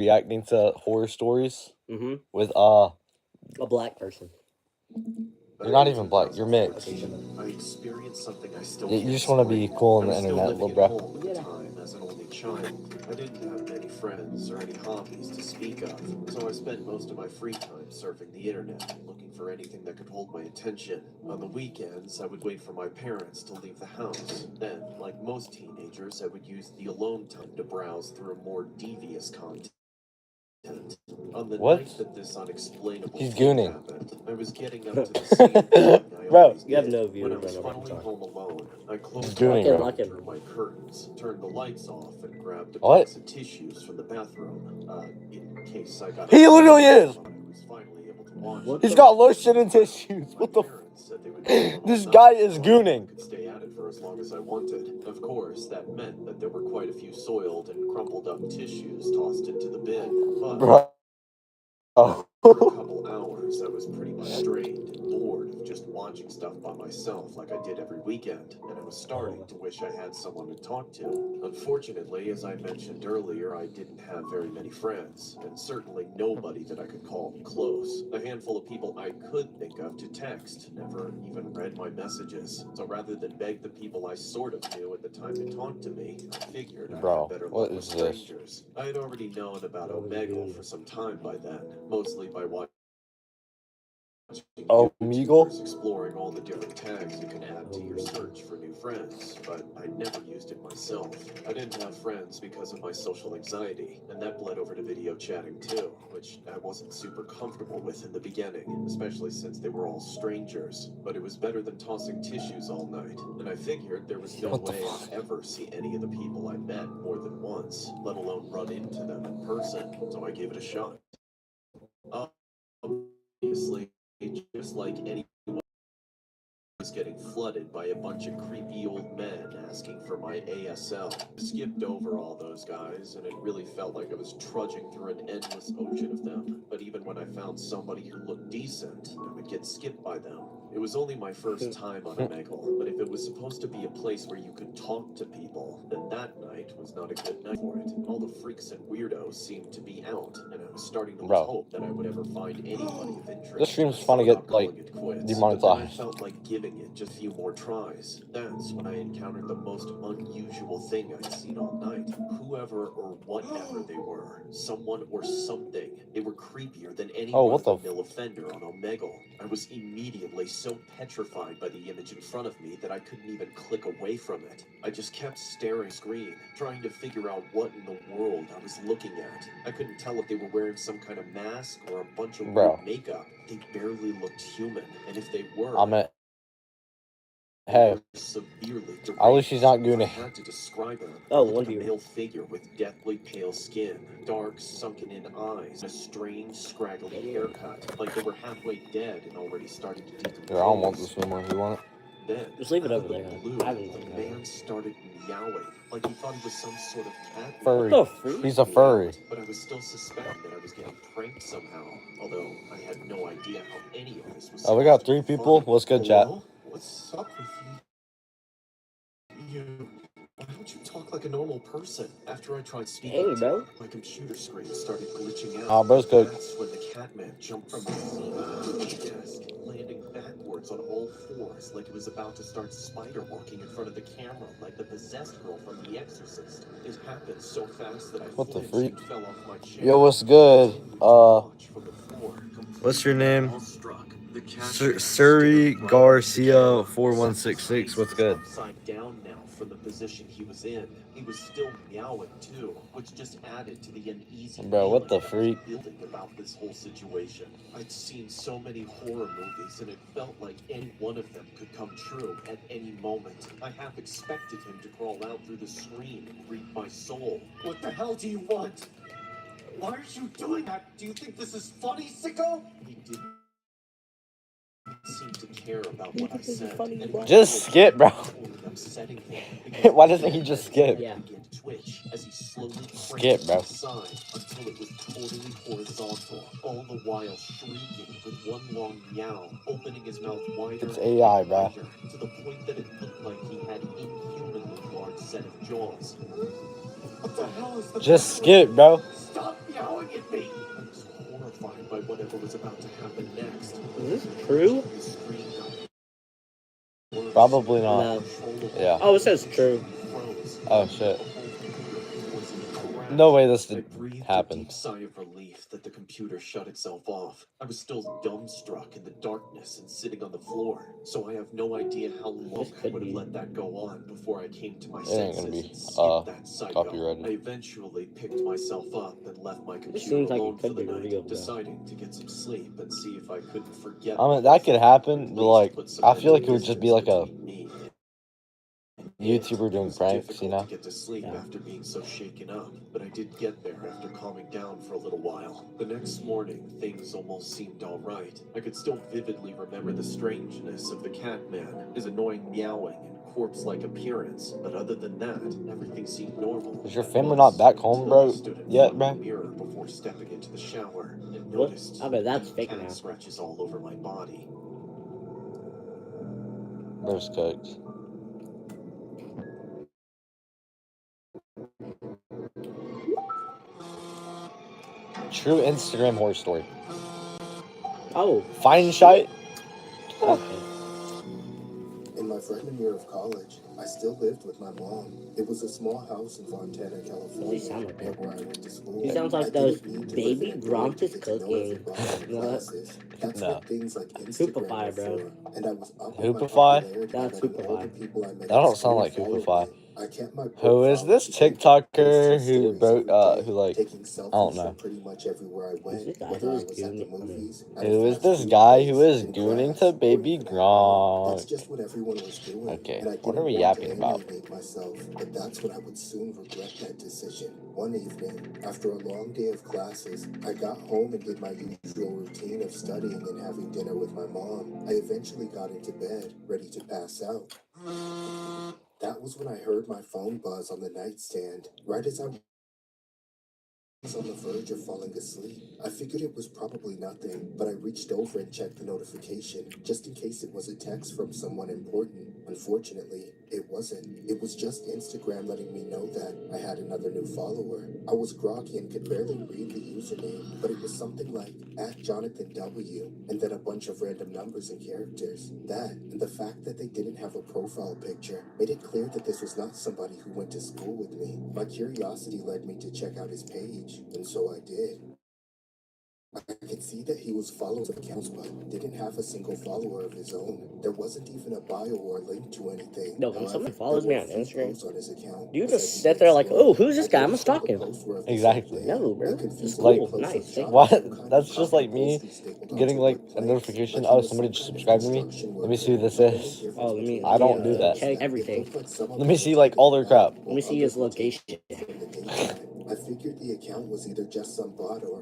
reacting to horror stories Mm-hmm. with A black person. You're not even black. You're mixed. I experienced something I still You can't just want to be explain. cool on I the was still internet, living little at bro. home at the time as an only child. I didn't have many friends or any hobbies to speak of, so I spent most of my free time surfing the internet, looking for anything that could hold my attention. On the weekends, I would wait for my parents to leave the house. Then, like most teenagers, I would use the alone time to browse through more devious content. On the What? night that this unexplainable He's thing gooning. happened, I was getting up to the same thing I Bro, always You have did. no When viewers I was right now. finally home alone, I closed He's the gooning, door bro. and drew my curtains, turned the lights off, and grabbed a What? box of tissues from the bathroom, in case I got. He literally is. I was finally able to watch. What He's the- got lotion and tissues. My What the? parents said they would be home all This night, guy is so I gooning. could stay at it for as long as I wanted. Of course, that meant that there were quite a few soiled and crumpled up tissues tossed into the bin, but. Bro. For a couple hours, I was pretty much drained and bored of just watching stuff by myself like I did every weekend, and I was starting to wish I had someone to talk to. Unfortunately, as I mentioned earlier, I didn't have very many friends, and certainly nobody that I could call close. A handful of people I could think of to text never even read my messages, so rather than beg the people I sort of knew at the time to talk to me, I figured I'd Bro, have better what luck with is this? strangers. I had already known about Omegle for some time by then, mostly by watching Omegle? YouTubers exploring all the different tags you can add to your search for new friends, but I never used it myself. I didn't have friends because of my social anxiety, and that bled over to video chatting too, which I wasn't super comfortable with in the beginning, especially since they were all strangers. But it was better than tossing tissues all night, and I figured there was no What the way I'd ever see any of the people I met more than once, let alone run into them in person, so I gave it a shot. Obviously, just like anyone was getting flooded by a bunch of creepy old men asking for my ASL. Skipped over all those guys, and it really felt like I was trudging through an endless ocean of them. But even when I found somebody who looked decent, I would get skipped by them. It was only my first time on Omegle, but if it was supposed to be a place where you could talk to people, then that night was not a good night for it. All the freaks and weirdos seemed to be out, and I was starting to lose Bro. hope that I would ever find anybody of interest. This stream's So fun to I get, stopped like, calling it quits. But then I demonetized. felt like giving it just a few more tries. That's when I encountered the most unusual thing I'd seen all night. Whoever or whatever they were, someone or something, they were creepier than any Oh, what the run-of-the-mill offender on Omegle. I was immediately so petrified by the image in front of me that I couldn't even click away from it. I just kept staring at the screen, trying to figure out what in the world I was looking at. I couldn't tell if they were wearing some kind of mask or a bunch of Bro. weird makeup. They barely looked human, and if they were, I'm at. they Hey, were severely at least she's not deranged. If I gooning. had to describe them, Oh, looked one like a viewer. male figure with deathly pale skin, dark, sunken-in eyes, and a strange, scraggly haircut, like they were halfway dead and already starting to decompose. Here, I don't want this anymore. You want it? Then, Just leave it out over of the there. blue, I haven't the seen that. man started meowing, like he thought he was some sort of cat. Furry. What the freak? He's a furry. But I was still suspecting that I was getting pranked somehow, although I had no idea how any of this was. Oh, we got supposed to 3 be people. funny. What's good, chat? Hello? What's up with you? Why don't you talk like a normal person? After I tried speaking, Hey, bro. my computer screen started glitching out. Ah, bro's good. That's when the Catman jumped from the seat to the desk, landing backwards on all fours like it was about to start spider walking in front of the camera like the possessed girl from The Exorcist. It happened so fast that I What the flinched freak? and fell off my chair. Yo, what's good? What's your name? Surrey Garcia 4166. What's good? Upside down now from the position he was in. He was still meowing too, which just added to the uneasy Bro, what the feeling freak? that I was building about this whole situation. I'd seen so many horror movies, and it felt like any one of them could come true at any moment. I half expected him to crawl out through the screen and reap my soul. What the hell do you want? Why are you doing that? Do you think this is funny, sicko? He didn't seem to care about what I said. Just skip, bro. Why doesn't he just skip? Yeah. Skip, bro. Until it was totally horizontal, all the while shrieking with one long meow, opening his mouth wider It's AI, and bro. wider, to the point that it looked like he had inhumanly large set of jaws. What the hell is the Just matter? skip, bro. Stop yelling at me! I was horrified by whatever was about to happen next. Is this true? The screen got worse. Probably not. No. Yeah. Oh, it says true. Oh shit. No way this I did breathed happen. a deep sigh of relief that the computer shut itself off. I was still dumbstruck in the darkness and sitting on the floor, so I have no idea how long This I could would have be. let that go on before I came to my It ain't senses gonna be, and skipped that psycho. copyrighted. I eventually picked myself up and left my computer seems like it alone could for the be night, real, though. deciding to get some sleep and see if I couldn't forget. I mean, that could happen, but like, I feel like it would just be like a YouTuber doing pranks, you know? To get to sleep Yeah. after being so shaken up, but I did get there after calming down for a little while. The next morning, things almost seemed all right. I could still vividly remember the strangeness of the Catman, his annoying meowing and corpse-like appearance, but other than that, everything seemed normal. Is your family not back home, bro, yet, bro? Mirror before stepping into the shower and What? noticed I bet that's deep fake cat now. scratches all over my body. Bro's cooked. True Instagram horror story. Oh, Fine shite. okay. In my freshman year of college, I still lived with my mom. It was a small house in Fontana, California, Does he sound like near that? where I went to school. He sounds like I those didn't need to baby live in a dorm Gronk to is get to know cooking. everybody in What? classes. That's No. what things like Instagram Hoopify, were bro. for. And I was up Hoopify? with my popularity by That's letting all Hoopify. the people I met That don't at sound school like follow Hoopify. me. I kept my Who is profile this up to date, TikToker posting who stories broke, every day, who like, taking I don't selfies know. from pretty much everywhere I Who's went, this guy? whether Who I is was at the gooning? movies, at a Who is fast this food guy place, who is in gooning class, to or Baby even at home. That's Gronk? just what everyone was doing. Okay, And I what are didn't we want to yapping about? alienate myself, but that's when I would soon regret that decision. One evening, after a long day of classes, I got home and did my usual routine of studying and having dinner with my mom. I eventually got into bed, ready to pass out. That was when I heard my phone buzz on the nightstand, right as I was on the verge of falling asleep. I figured it was probably nothing, but I reached over and checked the notification, just in case it was a text from someone important. Unfortunately, it wasn't. It was just Instagram letting me know that I had another new follower. I was groggy and could barely read the username, but it was something like @JonathanW, and then a bunch of random numbers and characters. That, and the fact that they didn't have a profile picture, made it clear that this was not somebody who went to school with me. My curiosity led me to check out his page, and so I did. I could see that he was following accounts, but didn't have a single follower of his own. There wasn't even a bio or link to anything. No, when someone follows me on Instagram, On his account. you just sit there like, oh, who's this guy? I'm gonna stalk him. Exactly. No, bro. It's Like, cool. Nice. Thank you. What? That's just like me getting like a notification. Oh, somebody just subscribed to me. Let me see who this is. Oh, let me. I don't do that. Check everything. Let me see like all their crap. Let me see his location. I figured the account was either just some bot or